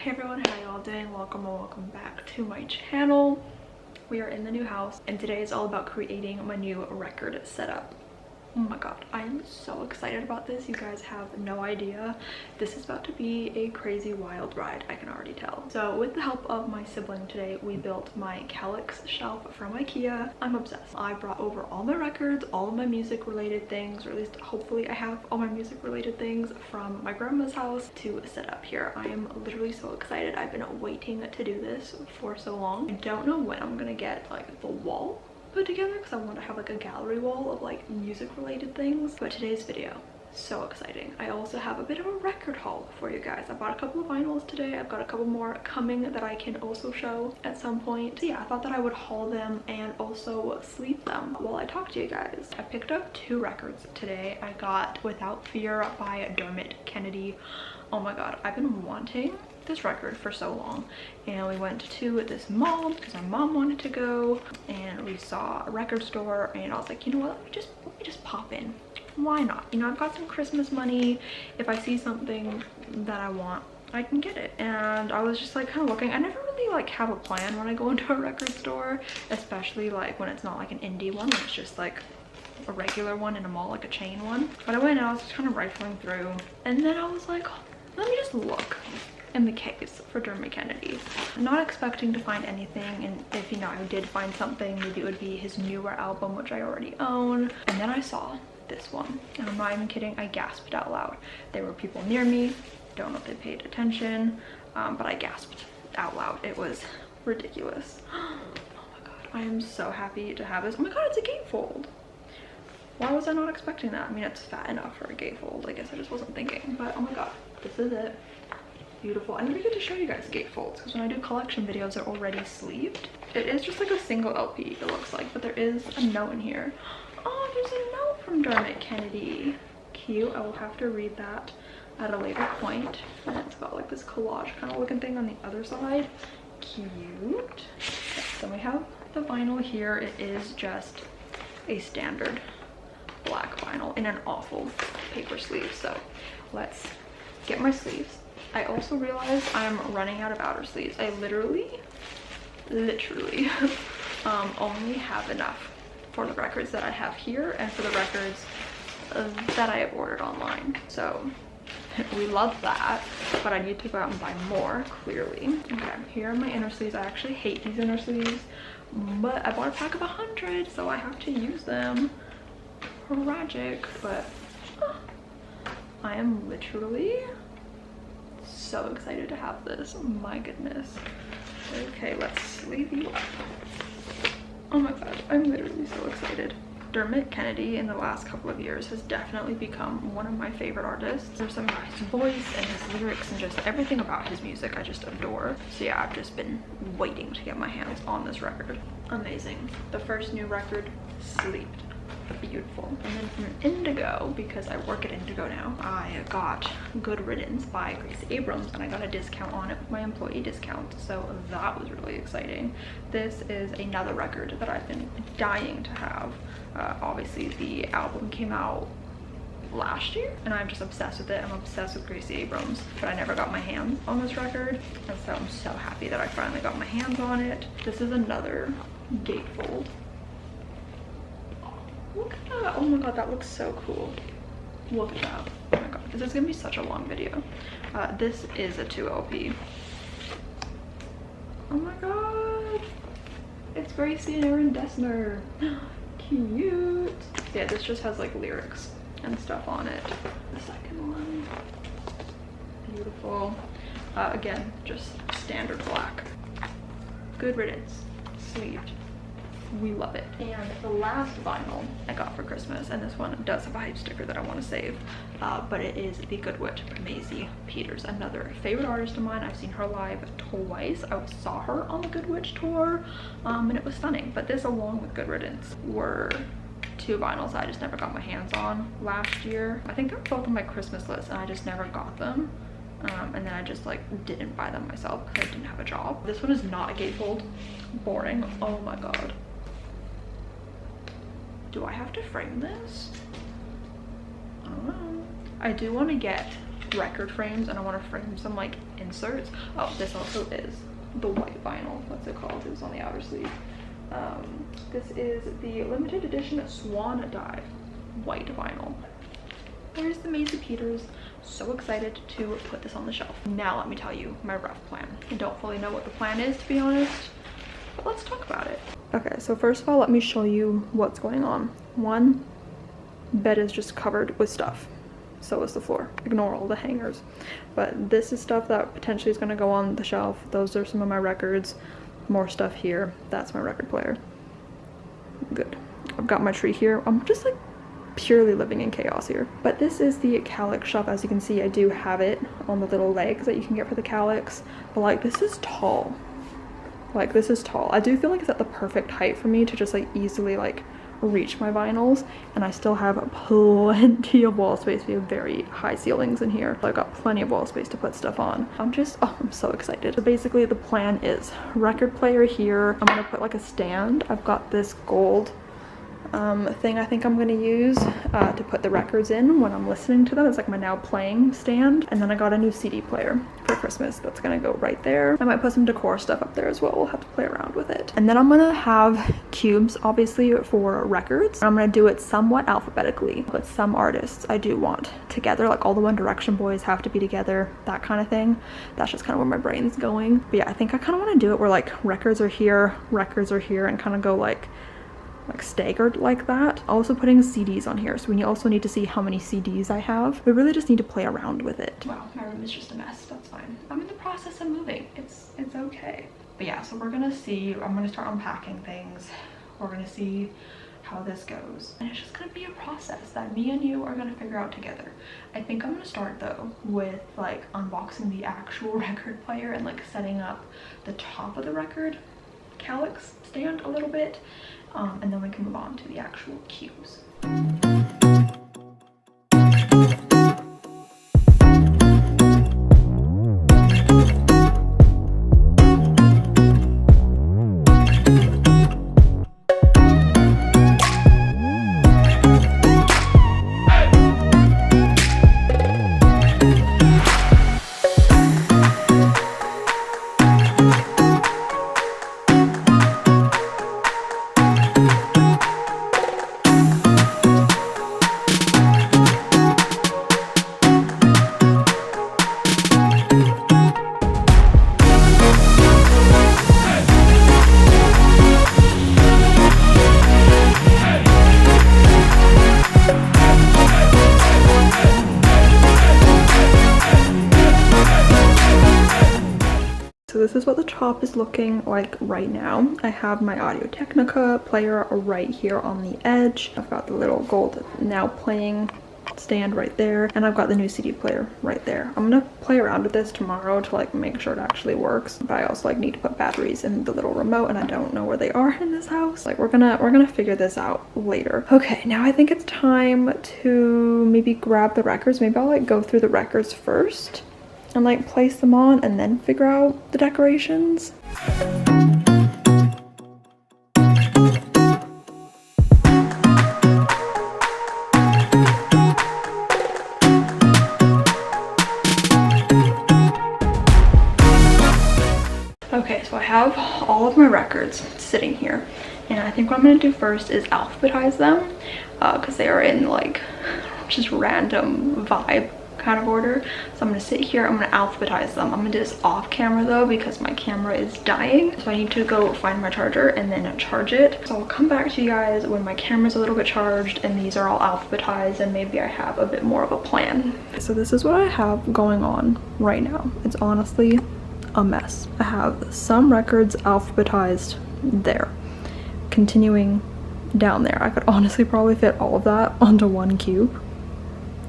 Hey everyone, how y'all doing? Welcome or welcome back to my channel. We are in the new house and today is all about creating my new record setup. Oh my god, I am so excited about this. You guys have no idea. This is about to be a crazy wild ride, I can already tell. So with the help of my sibling today, we built my Calyx shelf from IKEA. I'm obsessed. I brought over all my records, all of my music related things, or at least hopefully I have all my music related things from my grandma's house to set up here. I am literally so excited. I've been waiting to do this for so long. I don't know when I'm gonna get like the wall put together because I want to have like a gallery wall of like music related things, but today's video, so exciting. I also have a bit of a record haul for you guys. I bought a couple of vinyls today. I've got a couple more coming that I can also show at some point. So yeah, I thought that I would haul them and also sleeve them while I talk to you guys. I picked up two records today. I got Without Fear by Dermot Kennedy. Oh my god, I've been wanting this record for so long, and we went to this mall because our mom wanted to go, and we saw a record store and I was like, you know what, let me just pop in. Why not? You know, I've got some Christmas money. If I see something that I want, I can get it. And I was just like kind of looking. I never really like have a plan when I go into a record store, especially like when it's not like an indie one, when it's just like a regular one in a mall, like a chain one. But I went and I was just kind of rifling through, and then I was like, let me just look in the case for Dermot Kennedy. I'm not expecting to find anything, and if you know I did find something, maybe it would be his newer album, which I already own. And then I saw this one, and I'm not even kidding, I gasped out loud. There were people near me, don't know if they paid attention, but I gasped out loud. It was ridiculous. Oh my god, I am so happy to have this. Oh my god, it's a gatefold. Why was I not expecting that? I mean, it's fat enough for a gatefold. I guess I just wasn't thinking, but oh my god, this is it. Beautiful. I never get to show you guys gatefolds because when I do collection videos, they're already sleeved. It is just like a single LP, it looks like, but there is a note in here. Oh, there's a note from Dermot Kennedy. Cute. I will have to read that at a later point. And it's got like this collage kind of looking thing on the other side. Cute. Then we have the vinyl here. It is just a standard black vinyl in an awful paper sleeve. So let's get my sleeves. I also realized I'm running out of outer sleeves. I literally only have enough for the records that I have here and for the records that I have ordered online. So we love that, but I need to go out and buy more, clearly. Okay, here are my inner sleeves. I actually hate these inner sleeves, but I bought a pack of 100, so I have to use them. Tragic, but I am literally so excited to have this. Oh my goodness. Okay, let's sleeve you up. Oh my god, I'm literally so excited. Dermot Kennedy in the last couple of years has definitely become one of my favorite artists. There's something about his voice and his lyrics and just everything about his music I just adore. So yeah, I've just been waiting to get my hands on this record. Amazing. The first new record, sleeved. Beautiful. And then from Indigo, because I work at Indigo now, I got Good Riddance by Grace Abrams, and I got a discount on it with my employee discount, so that was really exciting. This is another record that I've been dying to have. Obviously the album came out last year and I'm just obsessed with it. I'm obsessed with Gracie Abrams, but I never got my hands on this record, and so I'm so happy that I finally got my hands on it. This is another gatefold. Look at that. Oh my god, that looks so cool. Look at that. Oh my god, this is gonna be such a long video. This is a 2 LP. Oh my god, it's Gracie and Aaron Dessner. Cute. Yeah, this just has like lyrics and stuff on it. The second one, beautiful. Again, just standard black. Good Riddance, sleeved. We love it. And the last vinyl I got for Christmas, and this one does have a hype sticker that I want to save, but it is the Good Witch, Maisie Peters, another favorite artist of mine. I've seen her live twice. I saw her on the Good Witch tour, and it was stunning. But this, along with Good Riddance, were two vinyls I just never got my hands on last year. I think they're both on my Christmas list and I just never got them. And then I just like didn't buy them myself because I didn't have a job. This one is not a gatefold. Boring. Oh my god. Do I have to frame this? I don't know. I do want to get record frames, and I want to frame some like inserts. Oh, this also is the white vinyl. What's it called? It was on the outer sleeve. This is the limited edition Swan Dive white vinyl. There's the Maisie Peters. So excited to put this on the shelf. Now let me tell you my rough plan. I don't fully know what the plan is, to be honest, but let's talk about it. Okay, so first of all, let me show you what's going on. One, bed is just covered with stuff. So is the floor. Ignore all the hangers. But this is stuff that potentially is going to go on the shelf. Those are some of my records. More stuff here. That's my record player. Good. I've got my tree here. I'm just like purely living in chaos here. But this is the calyx shelf. As you can see, I do have it on the little legs that you can get for the calyx. But like, this is tall. Like, this is tall. I do feel like it's at the perfect height for me to just like easily like reach my vinyls, and I still have plenty of wall space. We have very high ceilings in here. I've got plenty of wall space to put stuff on. I'm so excited. So basically the plan is record player here. I'm gonna put like a stand. I've got this gold thing I think I'm gonna use to put the records in when I'm listening to them. It's like my now playing stand. And then I got a new CD player for Christmas that's gonna go right there. I might put some decor stuff up there as well. We'll have to play around with it. And then I'm gonna have cubes, obviously, for records. I'm gonna do it somewhat alphabetically, but some artists I do want together, like all the One Direction boys have to be together, that kind of thing. That's just kind of where my brain's going. But yeah, I think I kind of want to do it where like records are here, and kind of go like staggered like that. Also putting CDs on here, so we also need to see how many CDs I have. We really just need to play around with it. Wow, my room is just a mess. That's fine. I'm in the process of moving. It's okay. But yeah, so we're gonna see. I'm gonna start unpacking things. We're gonna see how this goes, and it's just gonna be a process that me and you are gonna figure out together. I think I'm gonna start though with like unboxing the actual record player and like setting up the top of the record calyx stand a little bit. And then we can move on to the actual cubes. This is what the top is looking like right now. I have my Audio Technica player right here on the edge. I've got the little gold now playing stand right there, and I've got the new CD player right there. I'm gonna play around with this tomorrow to like make sure it actually works, but I also like need to put batteries in the little remote, and I don't know where they are in this house. Like we're gonna figure this out later. Okay, now I think it's time to maybe grab the records. Maybe I'll like go through the records first and like place them on and then figure out the decorations. Okay, so I have all of my records sitting here, and I think what I'm gonna do first is alphabetize them because they are in like just random vibe kind of order. So I'm gonna sit here, I'm gonna alphabetize them. I'm gonna do this off camera though because my camera is dying, so I need to go find my charger and then charge it. So I'll come back to you guys when my camera's a little bit charged and these are all alphabetized and maybe I have a bit more of a plan. So this is what I have going on right now. It's honestly a mess. I have some records alphabetized there, continuing down there. I could honestly probably fit all of that onto one cube,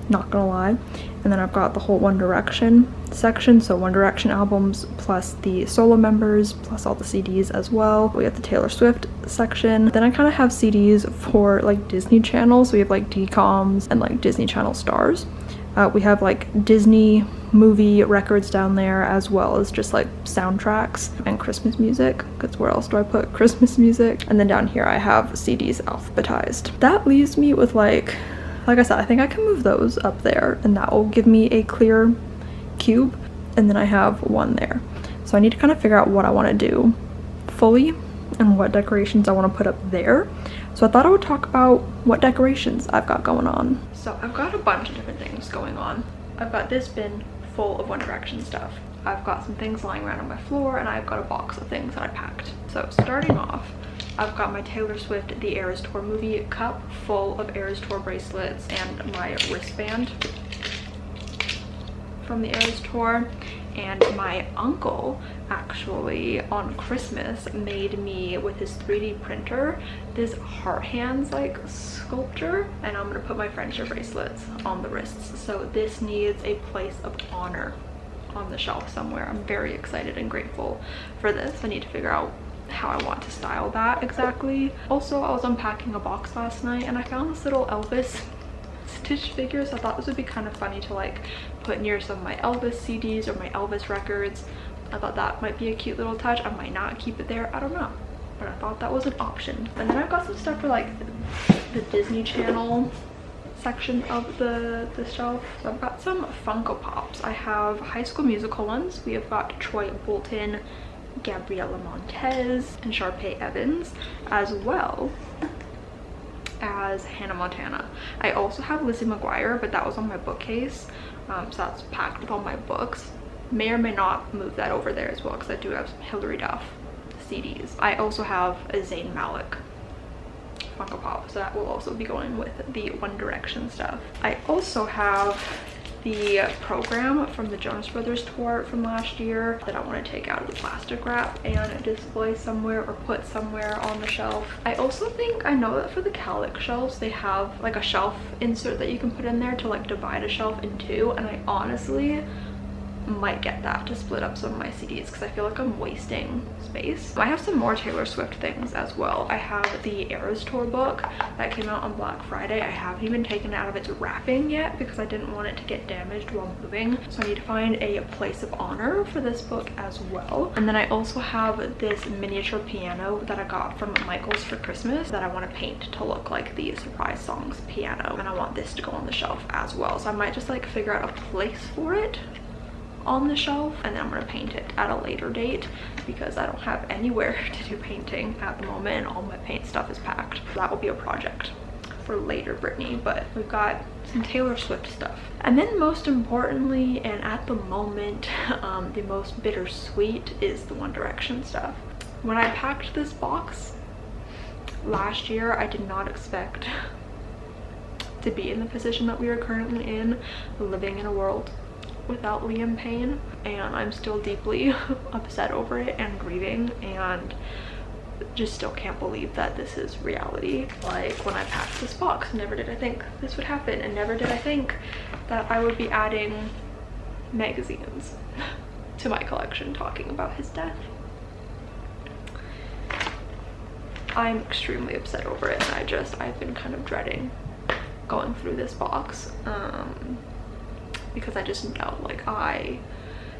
not gonna lie. And then I've got the whole One Direction section, so One Direction albums plus the solo members plus all the CDs as well. We have the Taylor Swift section. Then I kind of have CDs for like Disney channels. We have like DComs and like Disney Channel stars. We have like Disney movie records down there, as well as just like soundtracks and Christmas music, because where else do I put Christmas music? And then down here I have CDs alphabetized. That leaves me with like like I said, I think I can move those up there and that will give me a clear cube, and then I have one there. So I need to kind of figure out what I want to do fully and what decorations I want to put up there. So I thought I would talk about what decorations I've got going on. So I've got a bunch of different things going on. I've got this bin full of One Direction stuff. I've got some things lying around on my floor, and I've got a box of things that I packed. So starting off, I've got my Taylor Swift The Eras Tour movie cup full of Eras Tour bracelets and my wristband from the Eras Tour. And my uncle actually on Christmas made me, with his 3D printer, this heart hands like sculpture, and I'm gonna put my friendship bracelets on the wrists. So this needs a place of honor on the shelf somewhere. I'm very excited and grateful for this. I need to figure out how I want to style that exactly. Also, I was unpacking a box last night and I found this little Elvis Stitch figure, so I thought this would be kind of funny to like put near some of my Elvis CDs or my Elvis records. I thought that might be a cute little touch. I might not keep it there, I don't know, but I thought that was an option. And then I've got some stuff for like the Disney Channel section of the shelf. So I've got some Funko Pops. I have High School Musical ones. We have got Troy Bolton, Gabriella Montez, and Sharpay Evans, as well as Hannah Montana. I also have Lizzie McGuire, but that was on my bookcase, so that's packed with all my books. May or may not move that over there as well, because I do have some Hilary Duff CDs. I also have a Zayn Malik Funko Pop, so that will also be going with the One Direction stuff. I also have the program from the Jonas Brothers tour from last year that I want to take out of the plastic wrap and display somewhere or put somewhere on the shelf. I also think, I know that for the Calic shelves they have like a shelf insert that you can put in there to like divide a shelf in two, and I honestly might get that to split up some of my CDs because I feel like I'm wasting space. I have some more Taylor Swift things as well. I have the Eras Tour book that came out on Black Friday. I haven't even taken it out of its wrapping yet because I didn't want it to get damaged while moving, so I need to find a place of honor for this book as well. And then I also have this miniature piano that I got from Michael's for Christmas that I want to paint to look like the Surprise Songs piano, and I want this to go on the shelf as well. So I might just like figure out a place for it on the shelf, and then I'm going to paint it at a later date because I don't have anywhere to do painting at the moment and all my paint stuff is packed. That will be a project for later, Brittany, but we've got some Taylor Swift stuff. And then most importantly, and at the moment the most bittersweet, is the One Direction stuff. When I packed this box last year, I did not expect to be in the position that we are currently in, living in a world without Liam Payne, and I'm still deeply upset over it and grieving, and just still can't believe that this is reality. Like, when I packed this box, never did I think this would happen, and never did I think that I would be adding magazines to my collection talking about his death. I'm extremely upset over it, and I've been kind of dreading going through this box because I just know, like, I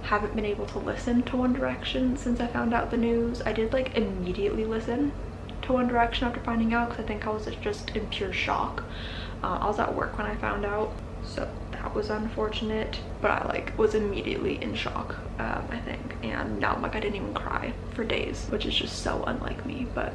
haven't been able to listen to One Direction since I found out the news. I did like immediately listen to One Direction after finding out because I think I was just in pure shock. I was at work when I found out, so that was unfortunate, but I like was immediately in shock, I think, and now like I didn't even cry for days, which is just so unlike me. But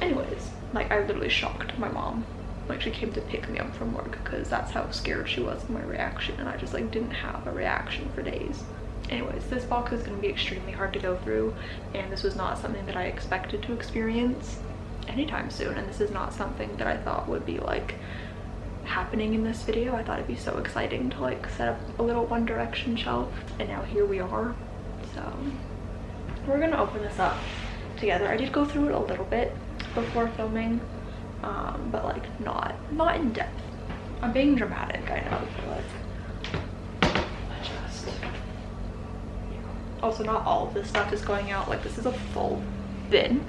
anyways, like, I literally shocked my mom. Like, she came to pick me up from work because that's how scared she was of my reaction, and I just like didn't have a reaction for days. Anyways, this box is going to be extremely hard to go through, and this was not something that I expected to experience anytime soon, and this is not something that I thought would be like happening in this video. I thought it'd be so exciting to like set up a little One Direction shelf, and now here we are. So we're gonna open this up together. I did go through it a little bit before filming, but like not in depth. I'm being dramatic, I know, but also not all of this stuff is going out. Like, this is a full bin,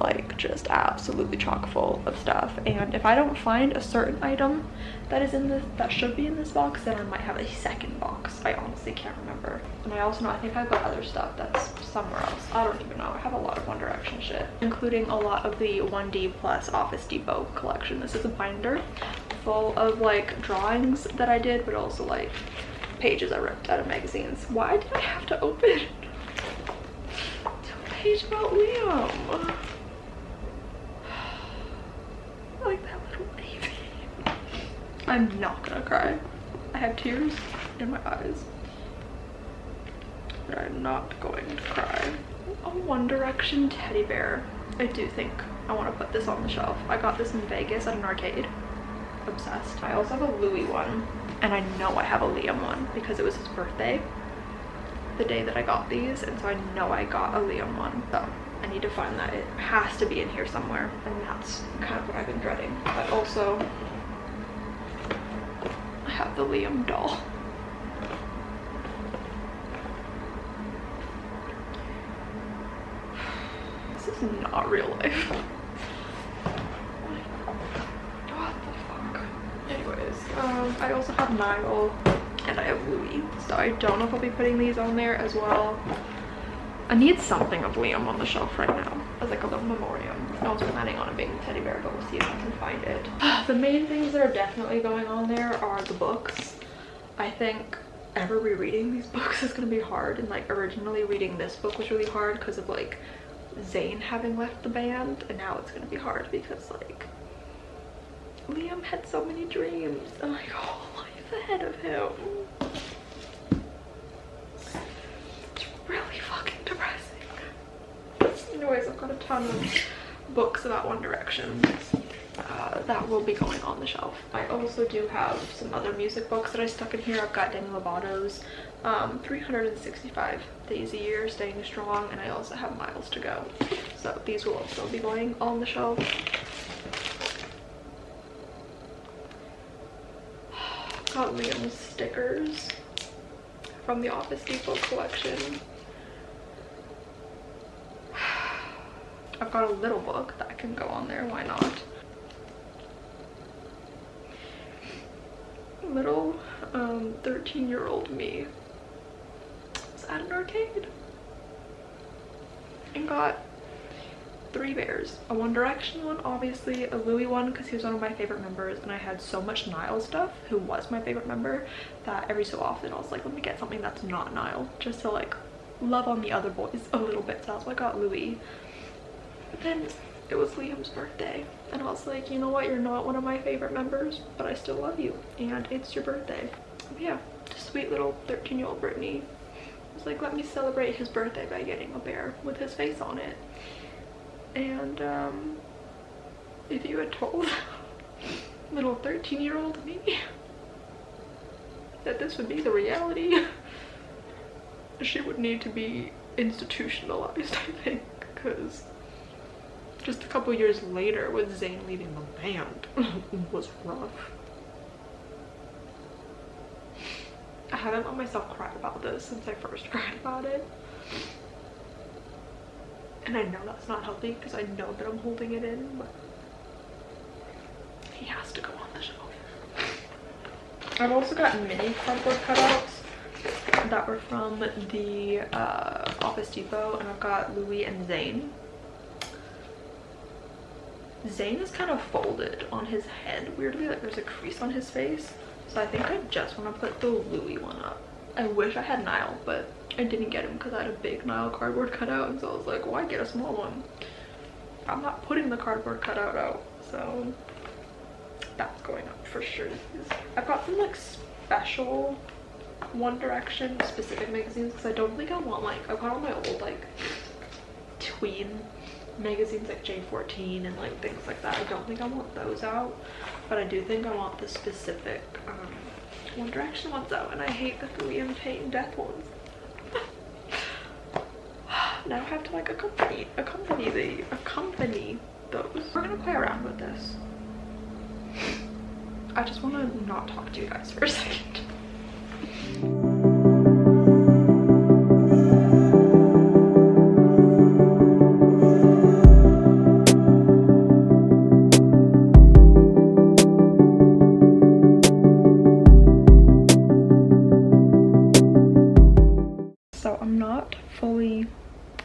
like just absolutely chock full of stuff, and if I don't find a certain item that is in this, that should be in this box, then I might have a second box. I honestly can't remember. And I also know, I think I've got other stuff that's somewhere else. I don't even know. I have a lot of One Direction shit, including a lot of the 1D plus Office Depot collection. This is a binder full of like drawings that I did, but also like pages I ripped out of magazines. Why did I have to open a page about Liam? Like that little baby. I'm not gonna cry. I have tears in my eyes, but I'm not going to cry. A One Direction teddy bear. I do think I want to put this on the shelf. I got this in Vegas at an arcade. Obsessed. I also have a Louis one, and I know I have a Liam one because it was his birthday the day that I got these, and so I know I got a Liam one. So I need to find that. It has to be in here somewhere, and that's kind of what I've been dreading. But also I have the Liam doll. This is not real life. What the fuck? Anyways, I also have Niall and I have Louis, so I don't know if I'll be putting these on there as well. I need something of Liam on the shelf right now as like a little memoriam. I was planning on it being a teddy bear, but we'll see if I can find it. The main things that are definitely going on there are the books. I think ever rereading these books is going to be hard, and like originally reading this book was really hard because of like Zayn having left the band, and now it's going to be hard because like Liam had so many dreams and like a whole life ahead of him. It's really fucking depressing. Anyways, I've got a ton of books about One Direction that will be going on the shelf. I also do have some other music books that I stuck in here. I've got Demi Lovato's 365 Days a Year, Staying Strong, and I also have Miles to Go. So these will also be going on the shelf. Got Liam's stickers from the Office Depot collection. I've got a little book that can go on there, why not? Little 13-year-old me was at an arcade and got 3 bears. A One Direction one, obviously, a Louis one because he was one of my favorite members, and I had so much Niall stuff, who was my favorite member, that every so often I was like, let me get something that's not Niall, just to like love on the other boys a little bit. So that's why I got Louis. But then it was Liam's birthday, and I was like, you know what, you're not one of my favorite members, but I still love you, and it's your birthday. But yeah, just sweet little 13-year-old Brittany was like, let me celebrate his birthday by getting a bear with his face on it. And if you had told little 13-year-old me that this would be the reality, she would need to be institutionalized, I think, because just a couple years later with Zayn leaving the band was rough. I haven't let myself cry about this since I first cried about it. And I know that's not healthy because I know that I'm holding it in, but he has to go on the shelf. I've also got mini cardboard cutouts that were from the Office Depot, and I've got Louis and Zayn. Zayn is kind of folded on his head weirdly, like there's a crease on his face, so I think I just want to put the Louis one up. I wish I had Niall, but I didn't get him because I had a big Niall cardboard cutout, and so I was like, why get a small one? I'm not putting the cardboard cutout out, so that's going up for sure. I've got some like special One Direction specific magazines because I don't think I want, like, I've got all my old like tween magazines like J14 and like things like that. I don't think I want those out, but I do think I want the specific One Direction ones out, and I hate the Liam Payne Death ones. Now I have to like accompany those. We're gonna play around with this. I just want to not talk to you guys for a second. So I'm not fully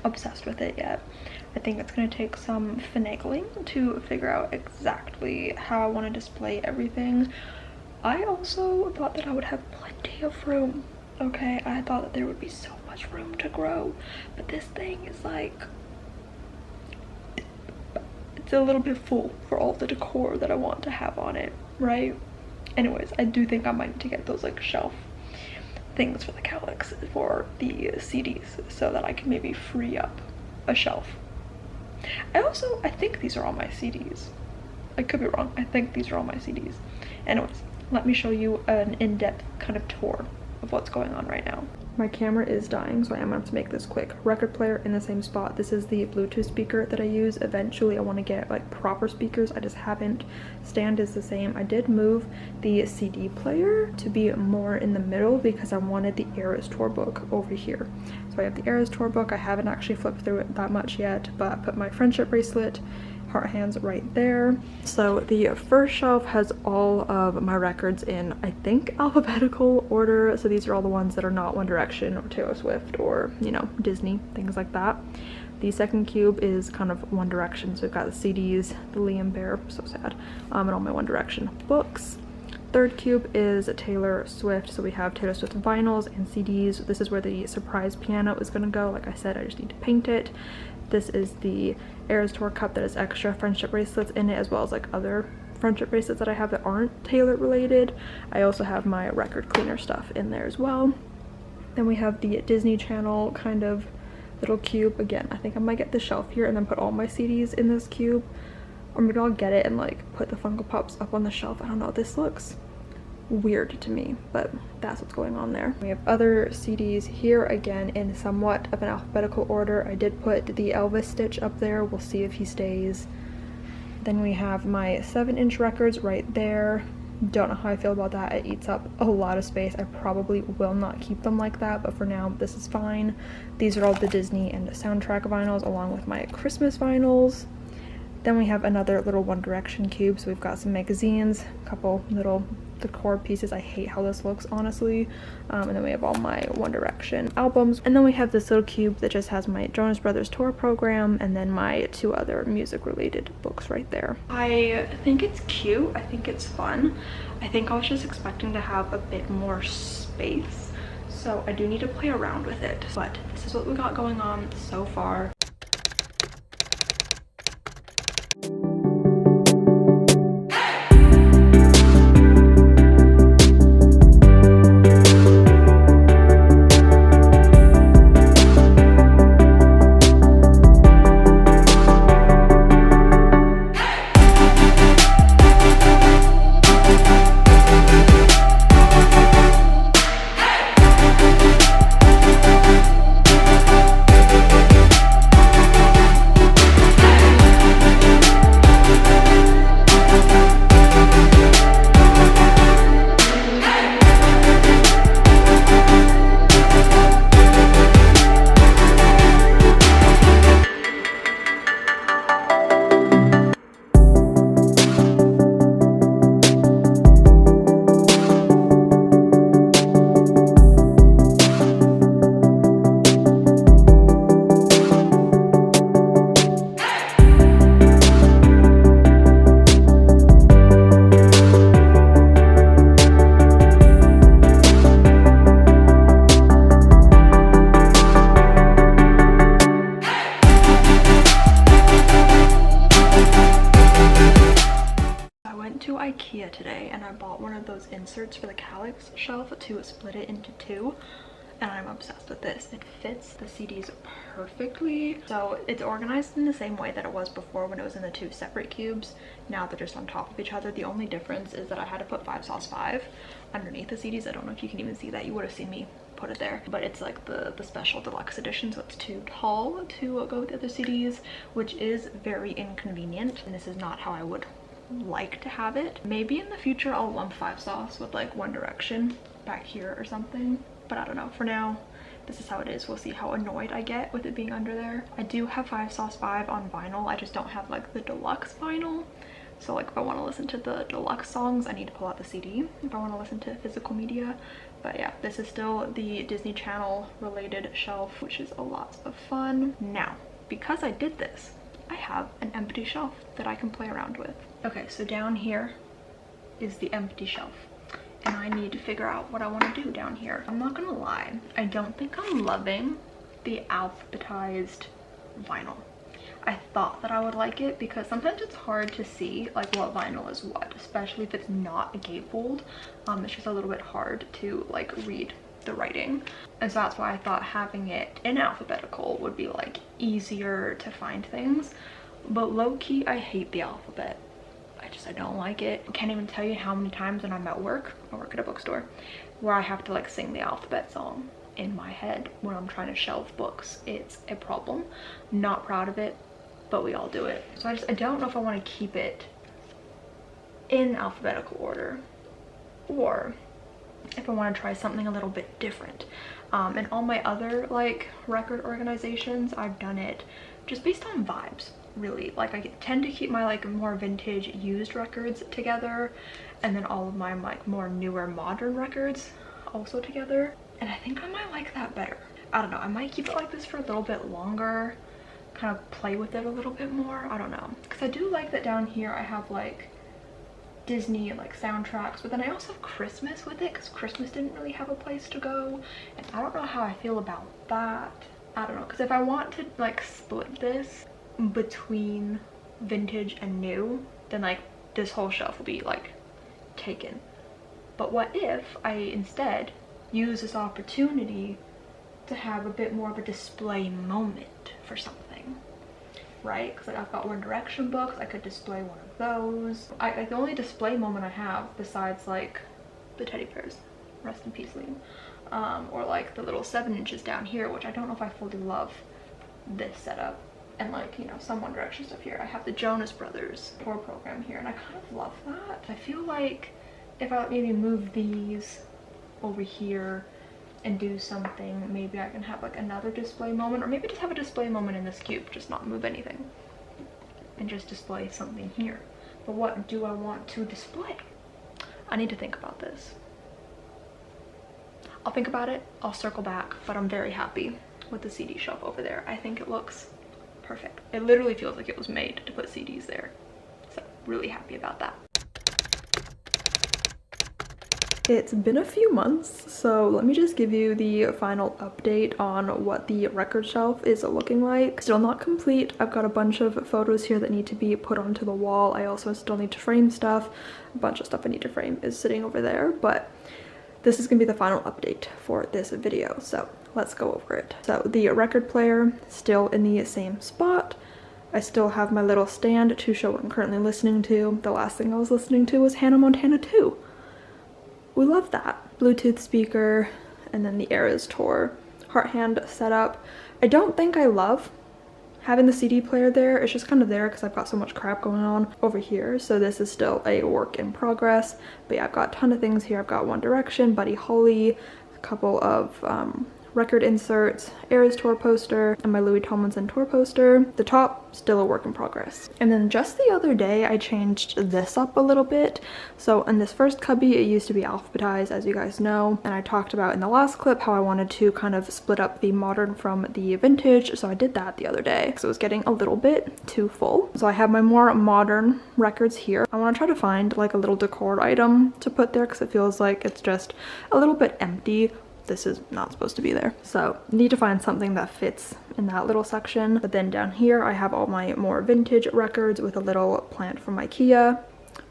obsessed with it yet. I think it's going to take some finagling to figure out exactly how I want to display everything. I also thought that I would have plenty of room. Okay, I thought that there would be so much room to grow, but this thing is like, it's a little bit full for all the decor that I want to have on it, right? Anyways, I do think I might need to get those like shelf things for the calyx for the CDs so that I can maybe free up a shelf. I think these are all my CDs. I could be wrong. I think these are all my CDs. Anyways, let me show you an in-depth kind of tour of what's going on right now. My camera is dying, so I am gonna have to make this quick. Record player in the same spot. This is the Bluetooth speaker that I use. Eventually I want to get like proper speakers, I just haven't. Stand is the same. I did move the CD player to be more in the middle because I wanted the Eras tour book over here. So I have the Eras tour book. I haven't actually flipped through it that much yet, but I put my friendship bracelet, heart hands right there. So the first shelf has all of my records in, I think, alphabetical order. So these are all the ones that are not One Direction or Taylor Swift or, you know, Disney, things like that. The second cube is kind of One Direction. So we've got the CDs, the Liam Bear, so sad, and all my One Direction books. Third cube is Taylor Swift. So we have Taylor Swift vinyls and CDs. This is where the surprise piano is gonna go. Like I said, I just need to paint it. This is the Eras Tour cup that has extra friendship bracelets in it, as well as like other friendship bracelets that I have that aren't Taylor related. I also have my record cleaner stuff in there as well. Then we have the Disney Channel kind of little cube. Again, I think I might get the shelf here and then put all my CDs in this cube, or maybe I'll get it and like put the Funko Pops up on the shelf. I don't know, this looks weird to me, but that's what's going on there. We have other CDs here, again in somewhat of an alphabetical order. I did put the Elvis Stitch up there. We'll see if he stays. Then we have my 7-inch records right there. Don't know how I feel about that. It eats up a lot of space. I probably will not keep them like that, but for now this is fine. These are all the Disney and the soundtrack vinyls along with my Christmas vinyls. Then we have another little One Direction cube. So we've got some magazines, a couple little decor pieces. I hate how this looks, honestly. And then we have all my One Direction albums. And then we have this little cube that just has my Jonas Brothers tour program and then my 2 other music related books right there. I think it's cute. I think it's fun. I think I was just expecting to have a bit more space. So I do need to play around with it. But this is what we got going on so far. IKEA today and I bought one of those inserts for the calyx shelf to split it into 2, and I'm obsessed with this. It fits the CDs perfectly. So it's organized in the same way that it was before when it was in the 2 separate cubes. Now they're just on top of each other. The only difference is that I had to put 5 sauce 5 underneath the CDs. I don't know if you can even see that. You would have seen me put it there, but it's like the special deluxe edition, so it's too tall to go with the other CDs, which is very inconvenient, and this is not how I would like to have it. Maybe in the future I'll lump 5 sauce with like One Direction back here or something, but I don't know. For now, this is how it is. We'll see how annoyed I get with it being under there. I do have 5 sauce 5 on vinyl. I just don't have like the deluxe vinyl. So like if I want to listen to the deluxe songs, I need to pull out the CD if I want to listen to physical media. But yeah, this is still the Disney Channel related shelf, which is a lot of fun. Now, because I did this, I have an empty shelf that I can play around with. Okay, so down here is the empty shelf, and I need to figure out what I want to do down here. I'm not gonna lie, I don't think I'm loving the alphabetized vinyl. I thought that I would like it because sometimes it's hard to see like what vinyl is what, especially if it's not a gatefold. It's just a little bit hard to like read the writing, and so that's why I thought having it in alphabetical would be like easier to find things. But low-key, I hate the alphabet. I don't like it. I can't even tell you how many times when I'm at work, I work at a bookstore, where I have to like sing the alphabet song in my head when I'm trying to shelve books. It's a problem. Not proud of it, but we all do it. So I don't know if I want to keep it in alphabetical order, or if I want to try something a little bit different. And all my other like record organizations, I've done it just based on vibes, really. Like I tend to keep my like more vintage used records together, and then all of my like more newer modern records also together, and I think I might like that better. I don't know, I might keep it like this for a little bit longer, kind of play with it a little bit more. I don't know, because I do like that down here I have like Disney like soundtracks, but then I also have Christmas with it because Christmas didn't really have a place to go, and I don't know how I feel about that. I don't know, because if I want to like split this between vintage and new, then like this whole shelf will be like taken. But what if I instead use this opportunity to have a bit more of a display moment for something, right? Because like I've got One Direction books, I could display one of those. Like the only display moment I have besides like the teddy bears, rest in peace Liam, or like the little 7 inches down here, which I don't know if I fully love this setup, and like, you know, some One Direction stuff here. I have the Jonas Brothers tour program here, and I kind of love that. I feel like if I maybe move these over here and do something, maybe I can have like another display moment, or maybe just have a display moment in this cube, just not move anything and just display something here. But what do I want to display? I need to think about this. I'll think about it, I'll circle back, but I'm very happy with the CD shelf over there. I think it looks perfect. It literally feels like it was made to put CDs there. So really happy about that. It's been a few months, so let me just give you the final update on what the record shelf is looking like. Still not complete. I've got a bunch of photos here that need to be put onto the wall. I also still need to frame stuff. A bunch of stuff I need to frame is sitting over there, but this is gonna be the final update for this video, so let's go over it. So the record player, still in the same spot. I still have my little stand to show what I'm currently listening to. The last thing I was listening to was Hannah Montana 2. We love that. Bluetooth speaker, and then the Eras Tour heart hand setup. I don't think I love having the CD player there. It's just kind of there because I've got so much crap going on over here, so this is still a work in progress. But yeah, I've got a ton of things here. I've got One Direction, Buddy Holly, a couple of record inserts, Eras Tour poster, and my Louis Tomlinson tour poster. The top, still a work in progress. And then just the other day, I changed this up a little bit. So in this first cubby, it used to be alphabetized, as you guys know, and I talked about in the last clip how I wanted to kind of split up the modern from the vintage, so I did that the other day, because it was getting a little bit too full. So I have my more modern records here. I want to try to find like a little decor item to put there, because it feels like it's just a little bit empty. This is not supposed to be there, so need to find something that fits in that little section. But then down here I have all my more vintage records with a little plant from IKEA.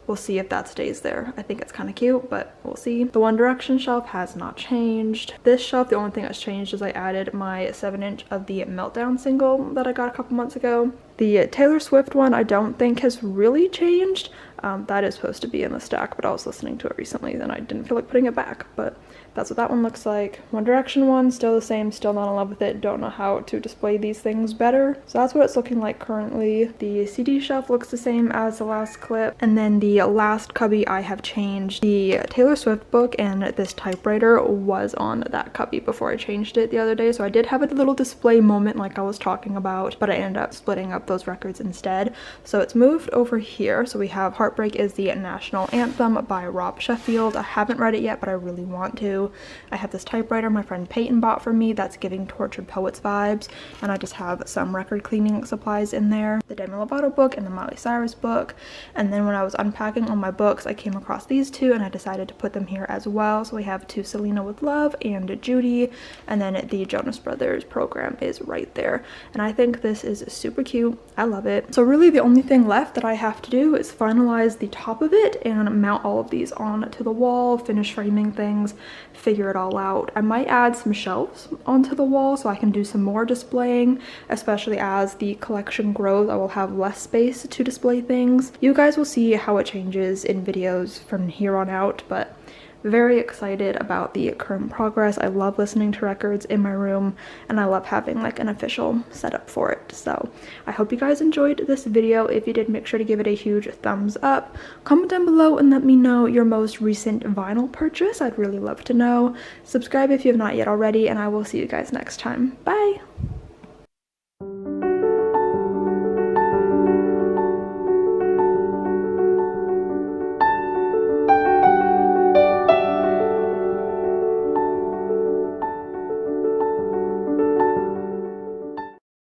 We'll see if that stays there. I think it's kind of cute, but we'll see. The One Direction shelf has not changed. This shelf, the only thing that's changed is I added my 7-inch of the Meltdown single that I got a couple months ago. The Taylor Swift one I don't think has really changed. That is supposed to be in the stack, but I was listening to it recently and I didn't feel like putting it back, but that's what that one looks like. One Direction one, still the same, still not in love with it, don't know how to display these things better. So that's what it's looking like currently. The CD shelf looks the same as the last clip. And then the last cubby I have changed. The Taylor Swift book and this typewriter was on that cubby before I changed it the other day. So I did have a little display moment like I was talking about, but I ended up splitting up those records instead. So it's moved over here. So we have Heart Heartbreak is the national anthem by Rob Sheffield. I haven't read it yet, but I really want to. I have this typewriter my friend Peyton bought for me that's giving Tortured Poets vibes, and I just have some record cleaning supplies in there. The Demi Lovato book and the Miley Cyrus book. And then when I was unpacking all my books, I came across these two and I decided to put them here as well. So we have To Selena with Love and Judy, and then the Jonas Brothers program is right there. And I think this is super cute. I love it. So really the only thing left that I have to do is finalize the top of it and mount all of these onto the wall, finish framing things, figure it all out. I might add some shelves onto the wall so I can do some more displaying, especially as the collection grows. I will have less space to display things. You guys will see how it changes in videos from here on out, but very excited about the current progress. I love listening to records in my room, and I love having like an official setup for it. So I hope you guys enjoyed this video. If you did, make sure to give it a huge thumbs up. Comment down below and let me know your most recent vinyl purchase. I'd really love to know. Subscribe if you have not yet already, and I will see you guys next time. Bye!